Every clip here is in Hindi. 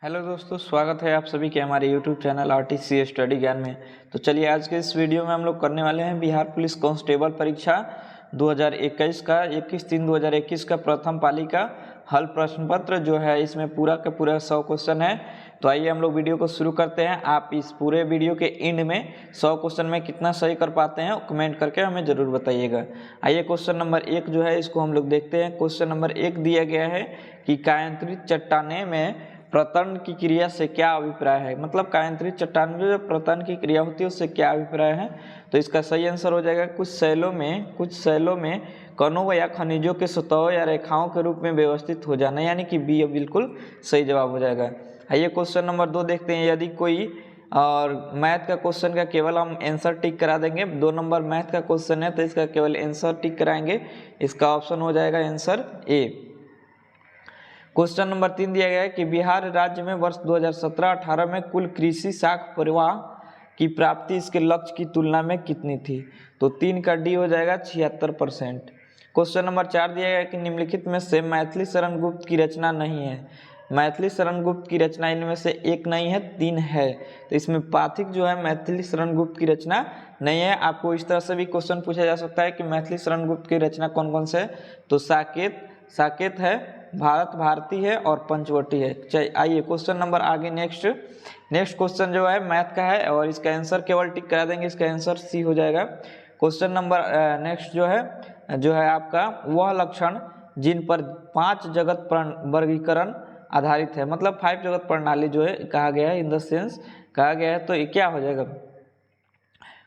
हेलो दोस्तों, स्वागत है आप सभी के हमारे यूट्यूब चैनल आरटीसी स्टडी ज्ञान में। तो चलिए आज के इस वीडियो में हम लोग करने वाले हैं बिहार पुलिस कांस्टेबल परीक्षा 2021 का 21/3/2021 का प्रथम पाली का हल प्रश्न पत्र जो है। इसमें पूरा का पूरा 100 क्वेश्चन है। तो आइए हम लोग वीडियो को शुरू करते हैं। आप इस पूरे वीडियो के एंड में 100 क्वेश्चन में कितना सही कर पाते हैं कमेंट करके हमें ज़रूर बताइएगा। आइए क्वेश्चन नंबर 1 जो है इसको हम लोग देखते हैं। क्वेश्चन नंबर 1 दिया गया है कि कायांतरित चट्टाने में प्रतरण की क्रिया से क्या अभिप्राय है। मतलब कायांतरित चट्टान में जो प्रतरण की क्रिया होती है उससे क्या अभिप्राय है। तो इसका सही आंसर हो जाएगा कुछ शैलों में कणों या खनिजों के सतहों या रेखाओं के रूप में व्यवस्थित हो जाना, यानी कि बी बिल्कुल सही जवाब हो जाएगा। आइए क्वेश्चन नंबर 2 देखते हैं। यदि कोई और मैथ का क्वेश्चन का केवल हम आंसर टिक करा देंगे। 2 नंबर मैथ का क्वेश्चन है तो इसका केवल आंसर टिक कराएंगे। इसका ऑप्शन हो जाएगा आंसर ए। क्वेश्चन नंबर 3 दिया गया है कि बिहार राज्य में वर्ष 2017-18 में कुल कृषि साख परिवाह की प्राप्ति इसके लक्ष्य की तुलना में कितनी थी। तो 3 का डी हो जाएगा 76%। क्वेश्चन नंबर 4 दिया गया है कि निम्नलिखित में से मैथिली शरण गुप्त की रचना नहीं है। मैथिली शरण गुप्त की रचना इनमें से एक नहीं है, 3 है। तो इसमें पाथिक जो है मैथिली शरण गुप्त की रचना नहीं है। आपको इस तरह से भी क्वेश्चन पूछा जा सकता है कि मैथिली शरण गुप्त की रचना कौन कौन से है। तो साकेत है, भारत भारती है और पंचवटी है। चलिए आइए क्वेश्चन नंबर आगे नेक्स्ट क्वेश्चन जो है मैथ का है और इसका आंसर केवल टिक करा देंगे। इसका आंसर सी हो जाएगा। क्वेश्चन नंबर नेक्स्ट जो है आपका वह लक्षण जिन पर 5 जगत वर्गीकरण आधारित है। मतलब 5 जगत प्रणाली जो है कहा गया है, इन द सेंस कहा गया है। तो ये क्या हो जाएगा।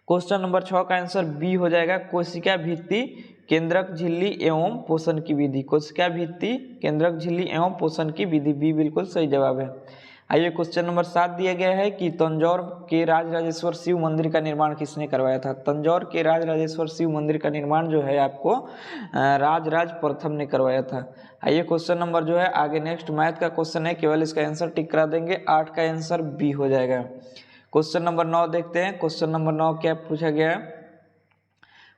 क्वेश्चन नंबर 6 का आंसर बी हो जाएगा कोशिका भित्ति केंद्रक झिल्ली एवं पोषण की विधि। कोशिका भित्ति केंद्रक झिल्ली एवं पोषण की विधि बी बिल्कुल सही जवाब है। आइए क्वेश्चन नंबर 7 दिया गया है कि तंजौर के राजराजेश्वर शिव मंदिर का निर्माण किसने करवाया था। तंजौर के राजराजेश्वर शिव मंदिर का निर्माण जो है आपको राजराज प्रथम ने करवाया था। आइए क्वेश्चन नंबर जो है आगे नेक्स्ट मैथ का क्वेश्चन है, केवल इसका आंसर टिक करा देंगे। 8 का आंसर बी हो जाएगा। क्वेश्चन नंबर 9 देखते हैं। क्वेश्चन नंबर 9 क्या पूछा गया है।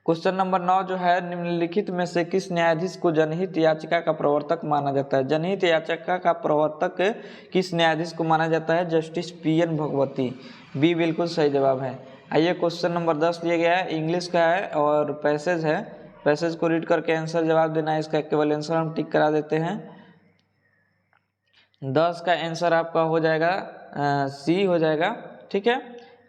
क्वेश्चन नंबर 9 जो है निम्नलिखित में से किस न्यायाधीश को जनहित याचिका का प्रवर्तक माना जाता है। जनहित याचिका का प्रवर्तक किस न्यायाधीश को माना जाता है। जस्टिस PN भगवती बी बिल्कुल सही जवाब है। आइए क्वेश्चन नंबर 10 दिया गया है, इंग्लिश का है और पैसेज है। पैसेज को रीड करके आंसर जवाब देना है। इसका केवल आंसर हम टिक करा देते हैं। 10 का आंसर आपका हो जाएगा सी हो जाएगा। ठीक है।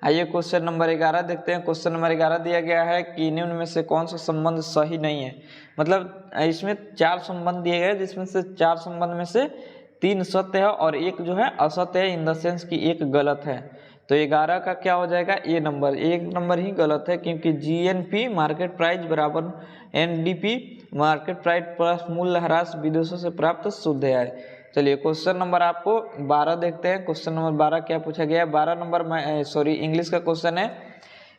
आइए क्वेश्चन नंबर 11 देखते हैं। क्वेश्चन नंबर 11 दिया गया है कि निम्न में से कौन सा संबंध सही नहीं है। मतलब इसमें 4 संबंध दिए गए जिसमें से 4 संबंध में से 3 सत्य है और एक जो है असत्य है, इन द सेंस की एक गलत है। तो 11 का क्या हो जाएगा ए नंबर। एक नंबर ही गलत है क्योंकि GNP मार्केट प्राइस बराबर NDP मार्केट प्राइस प्लस मूल्यह्रास विदेशों से प्राप्त शुद्ध आय। चलिए क्वेश्चन नंबर आपको 12 देखते हैं। क्वेश्चन नंबर 12 क्या पूछा गया है। 12 नंबर में इंग्लिश का क्वेश्चन है।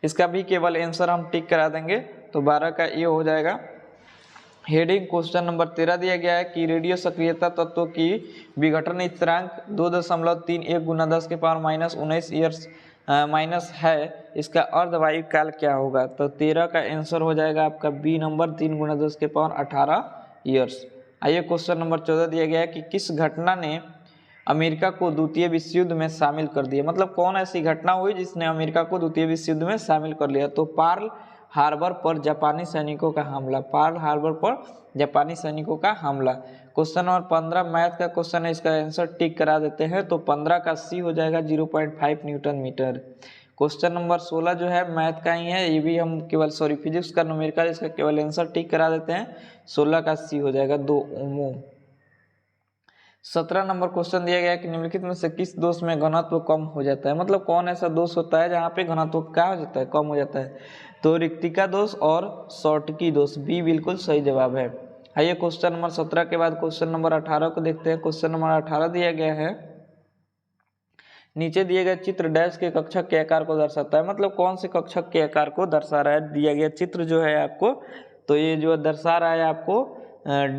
इसका भी केवल आंसर हम टिक करा देंगे। तो 12 का ये हो जाएगा। हेडिंग क्वेश्चन नंबर 13 दिया गया है कि रेडियो सक्रियता तत्वों की विघटन स्थिरांक 2.31 गुना 10 के पावर -19 ईयर्स माइनस है। इसका अर्धवायु काल क्या होगा। तो 13 का आंसर हो जाएगा आपका बी नंबर 3 गुना 10 के पावर 18 ईयर्स। आइए क्वेश्चन नंबर 14 दिया गया है कि किस घटना ने अमेरिका को द्वितीय विश्व युद्ध में शामिल कर दिया। मतलब कौन ऐसी घटना हुई जिसने अमेरिका को द्वितीय विश्व युद्ध में शामिल कर लिया। तो पर्ल हार्बर पर जापानी सैनिकों का हमला। पर्ल हार्बर पर जापानी सैनिकों का हमला। क्वेश्चन नंबर 15 मैथ का क्वेश्चन है। इसका आंसर टिक करा देते हैं। तो 15 का सी हो जाएगा 0.5 न्यूटन मीटर। क्वेश्चन नंबर 16 जो है मैथ का ही है। ये भी हम केवल फिजिक्स का न्यूमेरिकल, इसका केवल आंसर टिक करा देते हैं। 16 का सी हो जाएगा 2 ओमो। 17 नंबर क्वेश्चन दिया गया है कि निम्नलिखित में से किस दोष में घनत्व कम हो जाता है। मतलब कौन ऐसा दोष होता है जहाँ पे घनत्व क्या हो जाता है, कम हो जाता है। तो रिक्तिका दोष और शॉर्टकी दोष बी बिल्कुल सही जवाब है। आइए क्वेश्चन नंबर 17 के बाद क्वेश्चन नंबर 18 को देखते हैं। क्वेश्चन नंबर 18 दिया गया है, नीचे दिए गए चित्र डैश के कक्षक के आकार को दर्शाता है। मतलब कौन से कक्षक के आकार को दर्शा रहा है। दिया गया चित्र जो है आपको, तो ये जो दर्शा रहा है आपको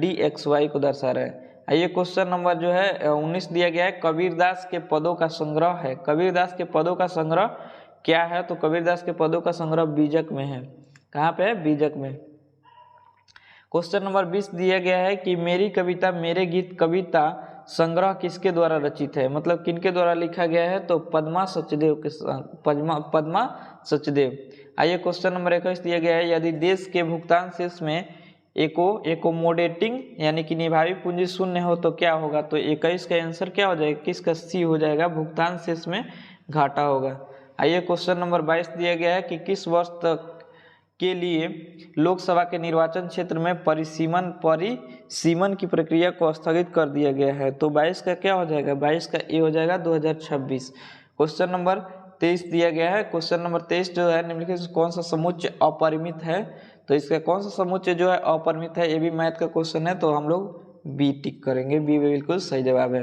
DXY को दर्शा रहा है। आइए क्वेश्चन नंबर जो है 19 दिया गया है, कबीरदास के पदों का संग्रह है। कबीरदास के पदों का संग्रह क्या है। तो कबीरदास के पदों का संग्रह बीजक में है। कहाँ पे है, बीजक में। क्वेश्चन नंबर 20 दिया गया है कि मेरी कविता मेरे गीत कविता संग्रह किसके द्वारा रचित है, मतलब किनके द्वारा लिखा गया है, तो पद्मा सचदेव के पद्मा सचदेव। आइए क्वेश्चन नंबर 21 दिया गया है, यदि देश के भुगतान शेष में एकोमोडेटिंग यानी कि निभावी पूंजी शून्य हो तो क्या होगा, तो 21 का आंसर क्या हो जाएगा, किसका सी हो जाएगा, भुगतान शेष में घाटा होगा। आइए क्वेश्चन नंबर 22 दिया गया है कि किस वर्ष तक के लिए लोकसभा के निर्वाचन क्षेत्र में परिसीमन की प्रक्रिया को स्थगित कर दिया गया है, तो 22 का क्या हो जाएगा, 22 का ए हो जाएगा 2026। क्वेश्चन नंबर 23 दिया गया है, क्वेश्चन नंबर 23 जो है निम्नलिखित कौन सा समुच्चय अपरिमित है, तो इसका कौन सा समुच्चय जो है अपरिमित है, ये भी मैथ का क्वेश्चन है, तो हम लोग बी टिक करेंगे, बी बिल्कुल सही जवाब है।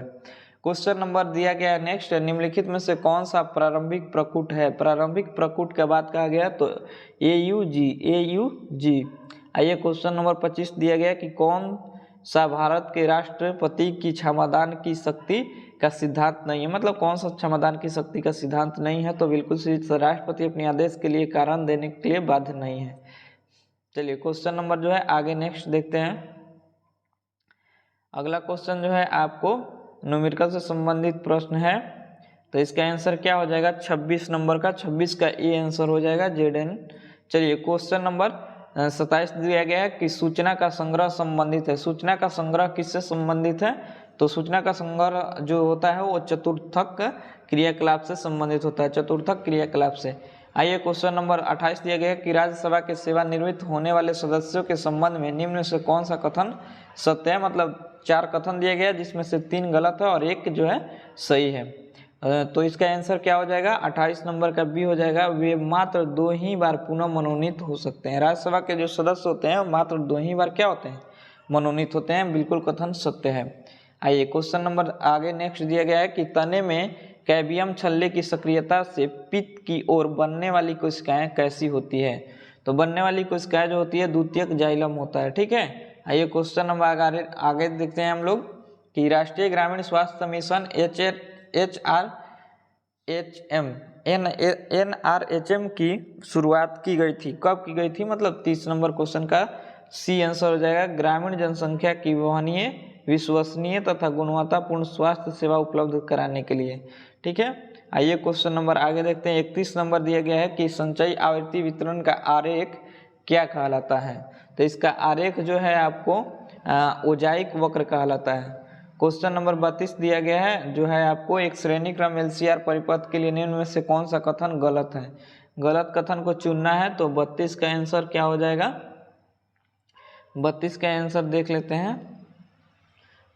क्वेश्चन नंबर दिया गया है नेक्स्ट, निम्नलिखित में से कौन सा प्रारंभिक प्रकूट है, प्रारंभिक प्रकूट का बात कहा गया तो AUG। आइए क्वेश्चन नंबर 25 दिया गया कि कौन सा भारत के राष्ट्रपति की क्षमादान की शक्ति का सिद्धांत नहीं है, मतलब कौन सा क्षमादान की शक्ति का सिद्धांत नहीं है, तो बिल्कुल सही, राष्ट्रपति अपने आदेश के लिए कारण देने के लिए बाध्य नहीं है। चलिए क्वेश्चन नंबर जो है आगे नेक्स्ट देखते हैं। अगला क्वेश्चन जो है आपको न्यूमेरिकल से संबंधित प्रश्न है, तो इसका आंसर क्या हो जाएगा, 26 नंबर का, 26 का ए आंसर हो जाएगा ZN। चलिए क्वेश्चन नंबर 27 दिया गया है कि सूचना का संग्रह संबंधित है, सूचना का संग्रह किससे संबंधित है, तो सूचना का संग्रह जो होता है वो चतुर्थक क्रियाकलाप से संबंधित होता है, चतुर्थक क्रियाकलाप से। आइए क्वेश्चन नंबर 28 दिया गया है कि राज्यसभा के सेवानिवृत्त होने वाले सदस्यों के संबंध में निम्न में से कौन सा कथन सत्य है, मतलब 4 कथन दिया गया है जिसमें से 3 गलत है और 1 जो है सही है, तो इसका आंसर क्या हो जाएगा, 28 नंबर का बी हो जाएगा, वे मात्र 2 ही बार पुनः मनोनीत हो सकते हैं, राज्यसभा के जो सदस्य होते हैं मात्र 2 ही बार क्या होते हैं, मनोनीत होते हैं, बिल्कुल कथन सत्य है। आइए क्वेश्चन नंबर आगे नेक्स्ट दिया गया है कि तने में कैबियम छल्ले की सक्रियता से पित्त की ओर बनने वाली कोशिकाएं कैसी होती है, तो बनने वाली कोशिकाएं जो होती है द्वितीयक जाइलम होता है, ठीक है। आइए क्वेश्चन नंबर आगे देखते हैं हम लोग कि राष्ट्रीय ग्रामीण स्वास्थ्य मिशन NRHM की शुरुआत की गई थी, कब की गई थी, मतलब 30 नंबर क्वेश्चन का सी आंसर हो जाएगा, ग्रामीण जनसंख्या की वहनीय, विश्वसनीय तथा गुणवत्तापूर्ण स्वास्थ्य सेवा उपलब्ध कराने के लिए, ठीक है। आइए क्वेश्चन नंबर आगे देखते हैं। 31 नंबर दिया गया है कि संचयी आवृत्ति वितरण का आरेख क्या कहलाता है, तो इसका आरेख जो है आपको ओजाइक वक्र कहलाता है। क्वेश्चन नंबर 32 दिया गया है जो है आपको एक श्रेणी क्रम LCR परिपथ के लिए निम्न में से कौन सा कथन गलत है, गलत कथन को चुनना है, तो 32 का आंसर क्या हो जाएगा, 32 का आंसर देख लेते हैं,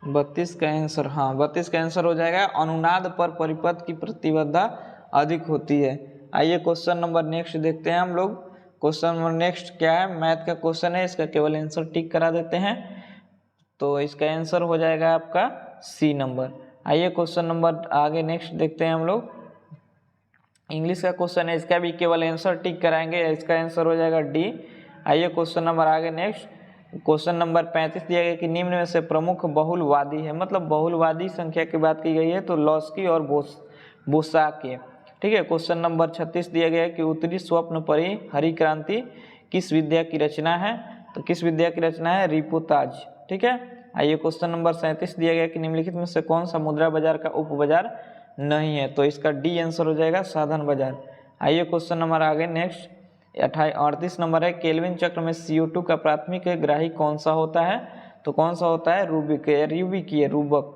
32 का आंसर, हाँ 32 का आंसर हो जाएगा अनुनाद पर परिपथ की प्रतिबाधा अधिक होती है। आइए क्वेश्चन नंबर नेक्स्ट देखते हैं हम लोग। क्वेश्चन नंबर नेक्स्ट क्या है, मैथ का क्वेश्चन है, इसका केवल आंसर टिक करा देते हैं, तो इसका आंसर हो जाएगा आपका सी नंबर। आइए क्वेश्चन नंबर आगे नेक्स्ट देखते हैं हम लोग। इंग्लिश का क्वेश्चन है, इसका भी केवल आंसर टिक कराएंगे, इसका आंसर हो जाएगा डी। आइए क्वेश्चन नंबर आगे नेक्स्ट, क्वेश्चन नंबर 35 दिया गया कि निम्न में से प्रमुख बहुलवादी है, मतलब बहुलवादी संख्या की बात की गई है, तो लॉस्की और बोसाके, ठीक है। क्वेश्चन नंबर 36 दिया गया है कि उत्तरी स्वप्न परी हरी क्रांति किस विद्या की रचना है, तो किस विद्या की रचना है, रिपोताज, ठीक है। आइए क्वेश्चन नंबर 37 दिया गया कि निम्नलिखित में से कौन सा मुद्रा बाजार का उपबाजार नहीं है, तो इसका डी आंसर हो जाएगा साधन बाजार। आइए क्वेश्चन नंबर आगे नेक्स्ट 38 नंबर है, केल्विन चक्र में CO2 का प्राथमिक ग्राही कौन सा होता है, तो कौन सा होता है, रूबक।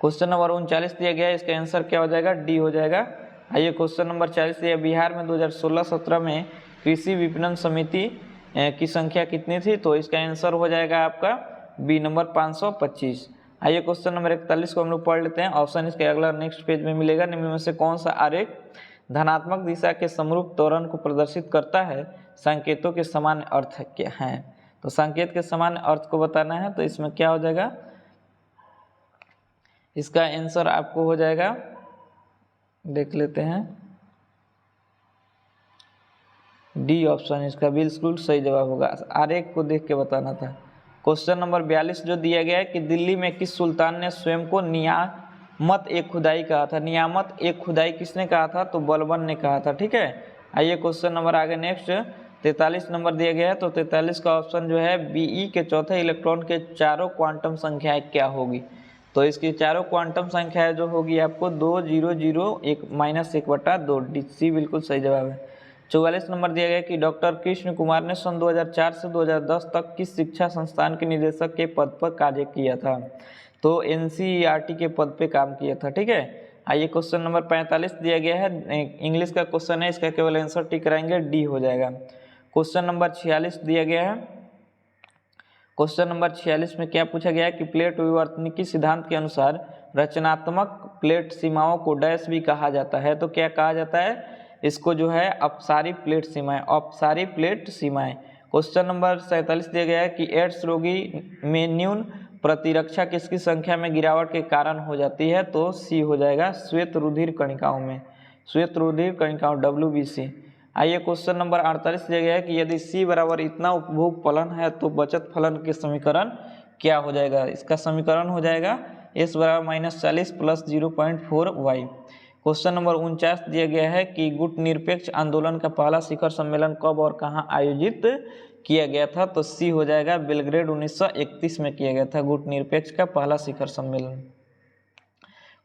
क्वेश्चन नंबर 39 दिया गया है, इसका आंसर क्या हो जाएगा, डी हो जाएगा। आइए क्वेश्चन नंबर 40 दिया, बिहार में 2016-17 में कृषि विपणन समिति की संख्या कितनी थी, तो इसका आंसर हो जाएगा आपका बी नंबर 525। आइए क्वेश्चन नंबर 41 को हम लोग पढ़ लेते हैं, ऑप्शन इसके अगला नेक्स्ट पेज में मिलेगा, निम्न में से कौन सा आरेख धनात्मक दिशा के समरूप त्वरण को प्रदर्शित करता है, संकेतों के समान अर्थ क्या है, तो संकेत के समान अर्थ को बताना है, तो इसमें क्या हो जाएगा, इसका आंसर आपको हो जाएगा, देख लेते हैं, डी ऑप्शन इसका बिल्कुल सही जवाब होगा, आरेख को देख के बताना था। क्वेश्चन नंबर 42 जो दिया गया है कि दिल्ली में किस सुल्तान ने स्वयं को नियामत एक खुदाई कहा था, नियामत एक खुदाई किसने कहा था, तो बलबन ने कहा था, ठीक है। आइए क्वेश्चन नंबर आगे नेक्स्ट 43 नंबर दिया गया है, तो 43 का ऑप्शन जो है BE के चौथे इलेक्ट्रॉन के चारों क्वांटम संख्याएं क्या होगी, तो इसकी चारों क्वांटम संख्या जो होगी आपको 2 0 0 1 -1/2 डी। बिल्कुल सही जवाब है। 44 नंबर दिया गया कि डॉक्टर कृष्ण कुमार ने सन 2004 से 2010 तक किस शिक्षा संस्थान के निदेशक के पद पर कार्य किया था। तो NCERT के पद पे काम किया था। ठीक है। आइए क्वेश्चन नंबर 45 दिया गया है, इंग्लिश का क्वेश्चन है, इसका केवल आंसर टिक कराएंगे, डी हो जाएगा। क्वेश्चन नंबर 46 दिया गया है। क्वेश्चन नंबर 46 में क्या पूछा गया है कि प्लेट विवर्तनिकी सिद्धांत के अनुसार रचनात्मक प्लेट सीमाओं को डैश भी कहा जाता है। तो क्या कहा जाता है इसको, जो है अपसारी प्लेट सीमाएं, अपसारी प्लेट सीमाएं। क्वेश्चन नंबर 47 दिया गया है कि एड्स रोगी में न्यून प्रतिरक्षा किसकी संख्या में गिरावट के कारण हो जाती है। तो सी हो जाएगा, श्वेत रुधिर कणिकाओं में, श्वेत रुधिर कणिकाओं WBC। आइए क्वेश्चन नंबर 48 दिया गया है कि यदि C बराबर इतना उपभोग फलन है तो बचत फलन के समीकरण क्या हो जाएगा। इसका समीकरण हो जाएगा S बराबर -40 प्लस 0.4y। क्वेश्चन नंबर 49 दिया गया है कि गुट निरपेक्ष आंदोलन का पहला शिखर सम्मेलन कब और कहां आयोजित किया गया था। तो सी हो जाएगा, बेलग्रेड 1931 में किया गया था गुट निरपेक्ष का पहला शिखर सम्मेलन।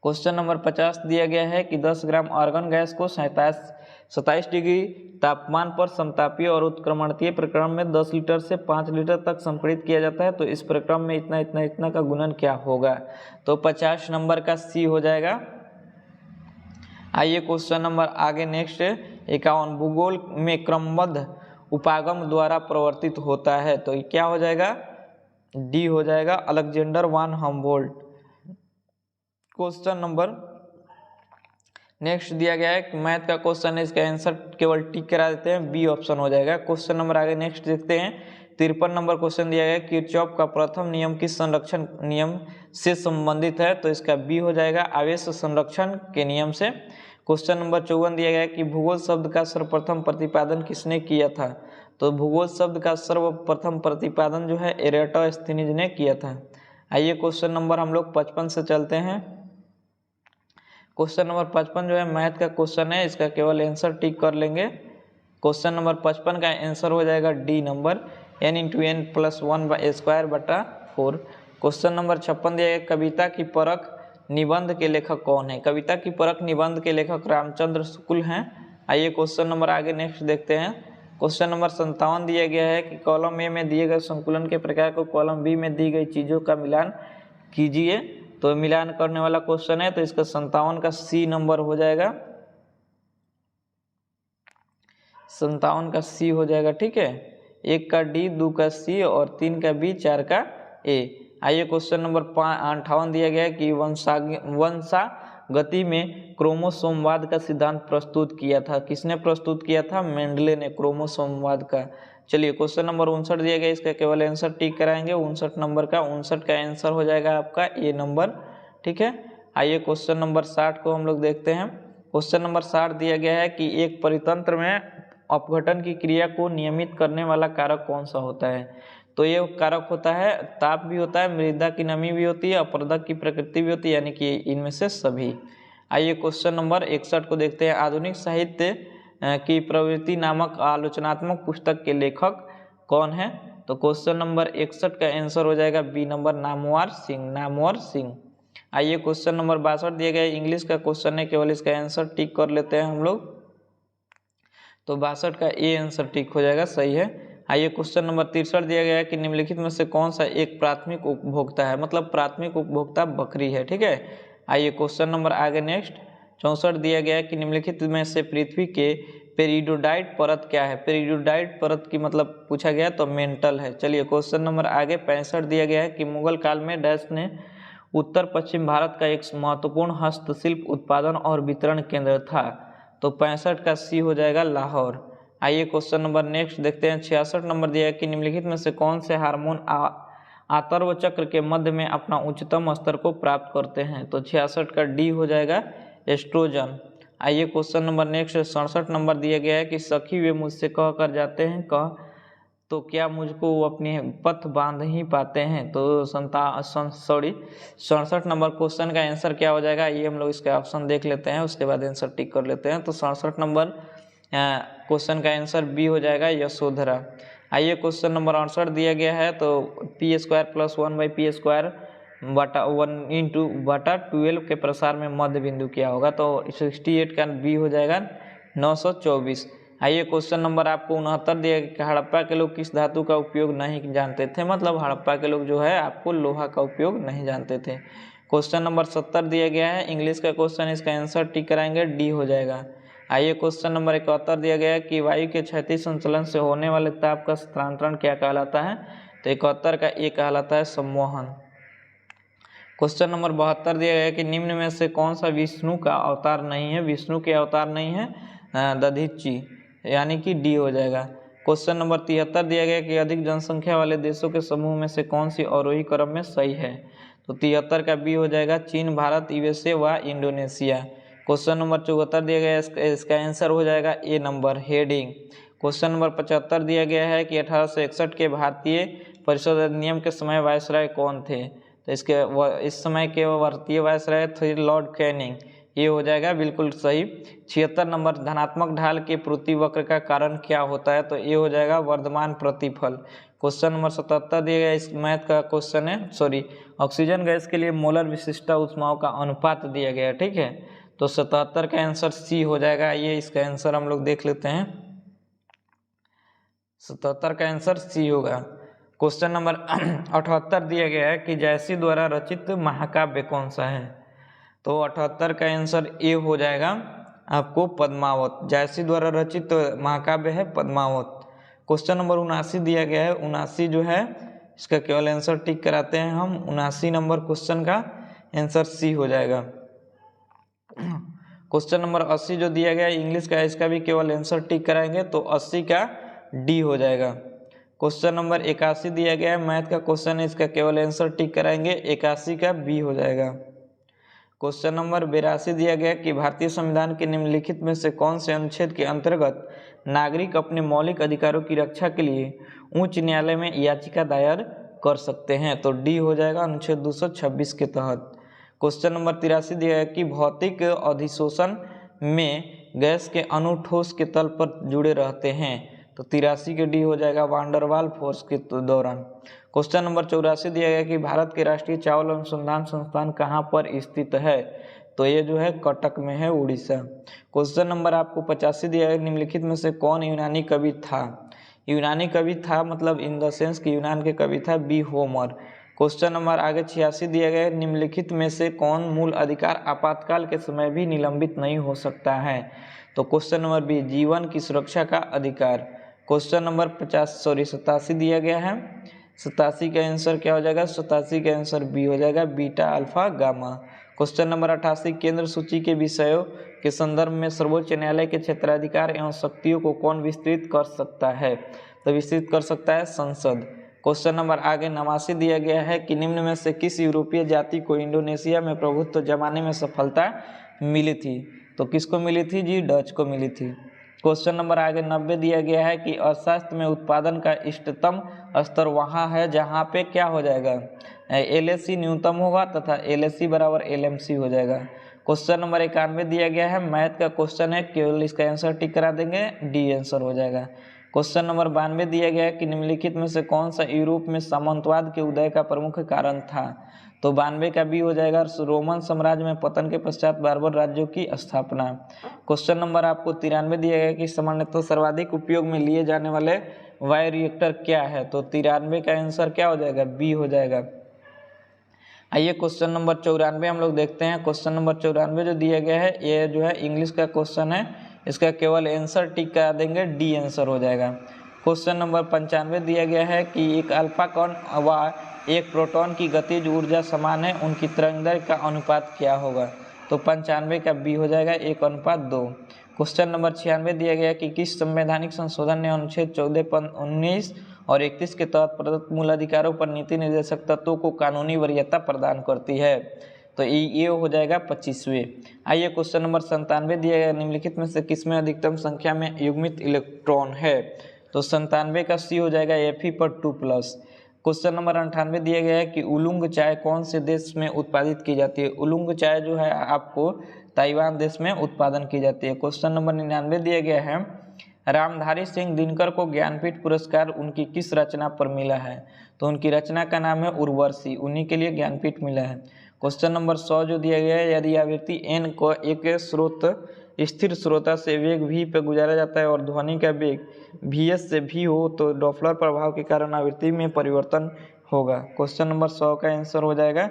क्वेश्चन नंबर 50 दिया गया है कि 10 ग्राम आर्गन गैस को 27 डिग्री तापमान पर समतापीय और उत्क्रमणीय प्रक्रम में 10 लीटर से 5 लीटर तक संपीड़ित किया जाता है। तो इस प्रक्रम में इतना इतना इतना का गुणन क्या होगा। तो 50 नंबर का सी हो जाएगा। आइए क्वेश्चन नंबर आगे नेक्स्ट 51, भूगोल में क्रमबद्ध उपागम द्वारा प्रवर्तित होता है। तो ये क्या हो जाएगा, डी हो जाएगा, अलेक्जेंडर वान हम्बोल्ट। क्वेश्चन नंबर नेक्स्ट दिया गया है, मैथ का क्वेश्चन है, इसका आंसर केवल टिक करा देते हैं, बी ऑप्शन हो जाएगा। क्वेश्चन नंबर आगे नेक्स्ट देखते हैं। 53 नंबर क्वेश्चन दिया गया है, किरचॉफ का प्रथम नियम किस संरक्षण नियम से संबंधित है। तो इसका बी हो जाएगा, आवेश संरक्षण के नियम से। क्वेश्चन नंबर 54 दिया गया है कि भूगोल शब्द का सर्वप्रथम प्रतिपादन किसने किया था। तो भूगोल शब्द का सर्वप्रथम प्रतिपादन जो है एराटोस्थेनीज ने किया था। आइए क्वेश्चन नंबर हम लोग 55 से चलते हैं। क्वेश्चन नंबर 55 जो है मैथ का क्वेश्चन है, इसका केवल आंसर टिक कर लेंगे। क्वेश्चन नंबर 55 का आंसर हो जाएगा D number, n × n + 1/² question number 56 दिया गया, कविता की परख निबंध के लेखक कौन है। कविता की परख निबंध के लेखक रामचंद्र शुक्ल हैं। आइए क्वेश्चन नंबर आगे नेक्स्ट देखते हैं। क्वेश्चन नंबर 57 दिया गया है कि कॉलम ए में दिए गए संकुलन के प्रकार को कॉलम बी में दी गई चीज़ों का मिलान कीजिए। तो मिलान करने वाला क्वेश्चन है, तो इसका 57 का सी नंबर हो जाएगा, 57 का सी हो जाएगा। ठीक है, 1 का डी, 2 का सी और 3 का बी, 4 का ए। आइए क्वेश्चन नंबर 58 दिया गया है कि वंशागति में क्रोमोसोमवाद का सिद्धांत प्रस्तुत किया था। किसने प्रस्तुत किया था, मेंडले ने क्रोमोसोमवाद का। चलिए क्वेश्चन नंबर 59 दिया गया, इसका केवल आंसर टिक कराएंगे। 59 नंबर का 59 का आंसर हो जाएगा आपका ए नंबर। ठीक है, आइए क्वेश्चन नंबर 60 को हम लोग देखते हैं। क्वेश्चन नंबर 60 दिया गया है कि एक परितंत्र में अपघटन की क्रिया को नियमित करने वाला कारक कौन सा होता है। तो ये कारक होता है, ताप भी होता है, मृदा की नमी भी होती है, अपरदक की प्रकृति भी होती है, यानी कि इनमें से सभी। आइए क्वेश्चन नंबर 61 को देखते हैं। आधुनिक साहित्य की प्रवृत्ति नामक आलोचनात्मक पुस्तक के लेखक कौन है। तो क्वेश्चन नंबर 61 का आंसर हो जाएगा बी नंबर, नामवर सिंह, नामवर सिंह। आइए क्वेश्चन नंबर 62 दिया गया, इंग्लिश का क्वेश्चन है, केवल इसका आंसर टिक कर लेते हैं हम लोग। तो 62 का ए आंसर टिक हो जाएगा, सही है। आइए क्वेश्चन नंबर 63 दिया गया है कि निम्नलिखित में से कौन सा एक प्राथमिक उपभोक्ता है, मतलब प्राथमिक उपभोक्ता बकरी है। ठीक है, आइए क्वेश्चन नंबर आगे नेक्स्ट 64 दिया गया है कि निम्नलिखित में से पृथ्वी के पेरिडोडाइट परत क्या है। पेरिडोडाइट परत की मतलब पूछा गया तो मेंटल है। चलिए क्वेश्चन नंबर आगे 65 दिया गया है कि मुगल काल में डैश ने उत्तर पश्चिम भारत का एक महत्वपूर्ण हस्तशिल्प उत्पादन और वितरण केंद्र था। तो 65 का सी हो जाएगा, लाहौर। आइए क्वेश्चन नंबर नेक्स्ट देखते हैं। 66 नंबर दिया है कि निम्नलिखित में से कौन से हार्मोन आतर्व चक्र के मध्य में अपना उच्चतम स्तर को प्राप्त करते हैं। तो 66 का डी हो जाएगा, एस्ट्रोजन। आइए क्वेश्चन नंबर नेक्स्ट 67 नंबर दिया गया है कि सखी वे मुझसे कह कर जाते हैं, कह तो क्या मुझको वो अपने पथ बांध ही पाते हैं। तो 67 नंबर क्वेश्चन का आंसर क्या हो जाएगा, ये हम लोग इसका ऑप्शन देख लेते हैं, उसके बाद आंसर टिक कर लेते हैं। तो 67 नंबर क्वेश्चन का आंसर बी हो जाएगा, यशोधरा। आइए क्वेश्चन नंबर 68 दिया गया है, तो p² + 1/p² 1/12 के प्रसार में मध्य बिंदु क्या होगा, तो 68 का बी हो जाएगा 924। आइए क्वेश्चन नंबर आपको 69 दिया गया कि हड़प्पा के लोग किस धातु का उपयोग नहीं जानते थे, मतलब हड़प्पा के लोग जो है आपको लोहा का उपयोग नहीं जानते थे। क्वेश्चन नंबर 70 दिया गया है, इंग्लिश का क्वेश्चन, इसका आंसर टिक कराएंगे, डी हो जाएगा। आइए क्वेश्चन नंबर 71 दिया गया है कि वायु के क्षैतिज संचलन से होने वाले ताप का स्थानांतरण क्या कहलाता है, तो 71 का ए कहलाता है संवहन। क्वेश्चन नंबर 72 दिया गया है कि निम्न में से कौन सा विष्णु का अवतार नहीं है, विष्णु के अवतार नहीं है दधीचि, यानी कि डी हो जाएगा। क्वेश्चन नंबर 73 दिया गया कि अधिक जनसंख्या वाले देशों के समूह में से कौन सी अवरोही क्रम में सही है, तो 73 का बी हो जाएगा, चीन, भारत, यूएसए व इंडोनेशिया। क्वेश्चन नंबर 74 दिया गया है, इसका आंसर हो जाएगा ए नंबर, हेडिंग। क्वेश्चन नंबर 75 दिया गया है कि 1861 के भारतीय परिषद अधिनियम के समय वायसराय कौन थे, तो इस समय के भारतीय वायसराय थे लॉर्ड कैनिंग, ये हो जाएगा बिल्कुल सही। 76 नंबर, धनात्मक ढाल के प्रतिवक्र का कारण क्या होता है, तो ये हो जाएगा वर्धमान प्रतिफल। क्वेश्चन नंबर 77 दिया गया, इस मैथ का क्वेश्चन है, ऑक्सीजन गैस के लिए मोलर विशिष्टता ऊष्माओं का अनुपात दिया गया है, ठीक है, तो 77 का आंसर सी हो जाएगा। ये इसका आंसर हम लोग देख लेते हैं, 77 का आंसर सी होगा। क्वेश्चन नंबर 78 दिया गया है कि जयसी द्वारा रचित महाकाव्य कौन सा है, तो 78 का आंसर ए हो जाएगा आपको पद्मावत, जयसी द्वारा रचित महाकाव्य है पद्मावत। क्वेश्चन नंबर 79 दिया गया है, 79 जो है इसका केवल आंसर टिक कराते हैं हम, 79 नंबर क्वेश्चन का आंसर सी हो जाएगा। क्वेश्चन नंबर 80 जो दिया गया है इंग्लिश का, इसका भी केवल आंसर टिक कराएंगे, तो 80 का डी हो जाएगा। क्वेश्चन नंबर 81 दिया गया है, मैथ का क्वेश्चन है, इसका केवल आंसर टिक कराएंगे, 81 का बी हो जाएगा। क्वेश्चन नंबर 82 दिया गया कि भारतीय संविधान के निम्नलिखित में से कौन से अनुच्छेद के अंतर्गत नागरिक अपने मौलिक अधिकारों की रक्षा के लिए उच्च न्यायालय में याचिका दायर कर सकते हैं, तो डी हो जाएगा अनुच्छेद 226 के तहत। क्वेश्चन नंबर 83 दिया गया कि भौतिक अधिशोषण में गैस के अणु ठोस के तल पर जुड़े रहते हैं, तो 83 के डी हो जाएगा, वांडरवाल फोर्स के दौरान। क्वेश्चन नंबर 84 दिया गया कि भारत के राष्ट्रीय चावल अनुसंधान संस्थान कहाँ पर स्थित है, तो ये जो है कटक में है, उड़ीसा। क्वेश्चन नंबर आपको 85 दिया गया, निम्नलिखित में से कौन यूनानी कवि था, यूनानी कवि था मतलब इन द सेंस कि यूनान के कवि था बी होमर। क्वेश्चन नंबर आगे 86 दिया गया, निम्नलिखित में से कौन मूल अधिकार आपातकाल के समय भी निलंबित नहीं हो सकता है, तो क्वेश्चन नंबर बी, जीवन की सुरक्षा का अधिकार। क्वेश्चन नंबर 87 दिया गया है, 87 का आंसर क्या हो जाएगा, 87 का आंसर बी हो जाएगा, beta alpha gamma. Question number 88, केंद्र सूची के विषयों के संदर्भ में सर्वोच्च न्यायालय के क्षेत्राधिकार एवं शक्तियों को कौन विस्तृत कर सकता है, तो विस्तृत कर सकता है संसद। क्वेश्चन नंबर आगे 89 दिया गया है कि निम्न में से किस यूरोपीय जाति को इंडोनेशिया में प्रभुत्व जमाने में सफलता मिली थी, तो किसको मिली थी जी, डच को मिली थी। क्वेश्चन नंबर आगे 90 दिया गया है कि अर्थशास्त्र में उत्पादन का इष्टतम स्तर वहाँ है जहाँ पे क्या हो जाएगा, LAC न्यूनतम होगा तथा LAC बराबर LMC हो जाएगा। क्वेश्चन नंबर 91 दिया गया है, मैथ का क्वेश्चन है, केवल इसका आंसर टिक करा देंगे, डी आंसर हो जाएगा। क्वेश्चन नंबर 92 दिया गया है कि निम्नलिखित में से कौन सा यूरोप में सामंतवाद के उदय का प्रमुख कारण था, तो 92 का बी हो जाएगा, रोमन साम्राज्य में पतन के पश्चात बार्बर राज्यों की स्थापना। क्वेश्चन नंबर आपको 93 दिया गया कि सामान्यतः सर्वाधिक उपयोग में लिए जाने वाले वायु रिएक्टर क्या है, तो 93 का आंसर क्या हो जाएगा, बी हो जाएगा। आइए क्वेश्चन नंबर 94 हम लोग देखते हैं। क्वेश्चन नंबर 94 जो दिया गया है ये जो है इंग्लिश का क्वेश्चन है, इसका केवल आंसर टिक करा देंगे, डी आंसर हो जाएगा। क्वेश्चन नंबर 95 दिया गया है कि एक अल्फा कण व एक प्रोटॉन की गतिज ऊर्जा समान है, उनकी तरंगदैर्घ्य का अनुपात क्या होगा, तो 95 का बी हो जाएगा, 1:2। क्वेश्चन नंबर 96 दिया गया कि किस संवैधानिक संशोधन ने अनुच्छेद 14, 19 और 31 के तहत प्रदत्त मूल अधिकारों पर नीति निर्देशक तत्वों को कानूनी वरीयता प्रदान करती है, तो ये हो जाएगा 25वें। आइए क्वेश्चन नंबर 97 दिया गया, निम्नलिखित में से किसमें अधिकतम संख्या में युग्मित इलेक्ट्रॉन है, तो 97 का सी हो जाएगा, Fe पर 2+। क्वेश्चन नंबर 98 दिया गया है कि उलुंग चाय कौन से देश में उत्पादित की जाती है, उलुंग चाय जो है आपको ताइवान देश में उत्पादन की जाती है। क्वेश्चन नंबर 99 दिया गया है, रामधारी सिंह दिनकर को ज्ञानपीठ पुरस्कार उनकी किस रचना पर मिला है? तो उनकी रचना का नाम है उर्वशी, उन्हीं के लिए ज्ञानपीठ मिला है। क्वेश्चन नंबर 100 जो दिया गया है, यदि आवृत्ति n को एक स्रोत स्थिर श्रोता से वेग v पे गुजारा जाता है और ध्वनि का वेग vs से v हो तो डॉपलर प्रभाव के कारण आवृत्ति में परिवर्तन होगा। क्वेश्चन नंबर 100 का आंसर हो जाएगा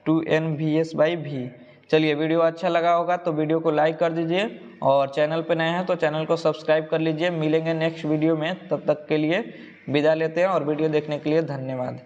2nvs/v। चलिए, वीडियो अच्छा लगा होगा तो वीडियो को लाइक कर दीजिए और चैनल पर नए हैं तो चैनल को सब्सक्राइब कर लीजिए। मिलेंगे नेक्स्ट वीडियो में, तब तक के लिए विदा लेते हैं और वीडियो देखने के लिए धन्यवाद।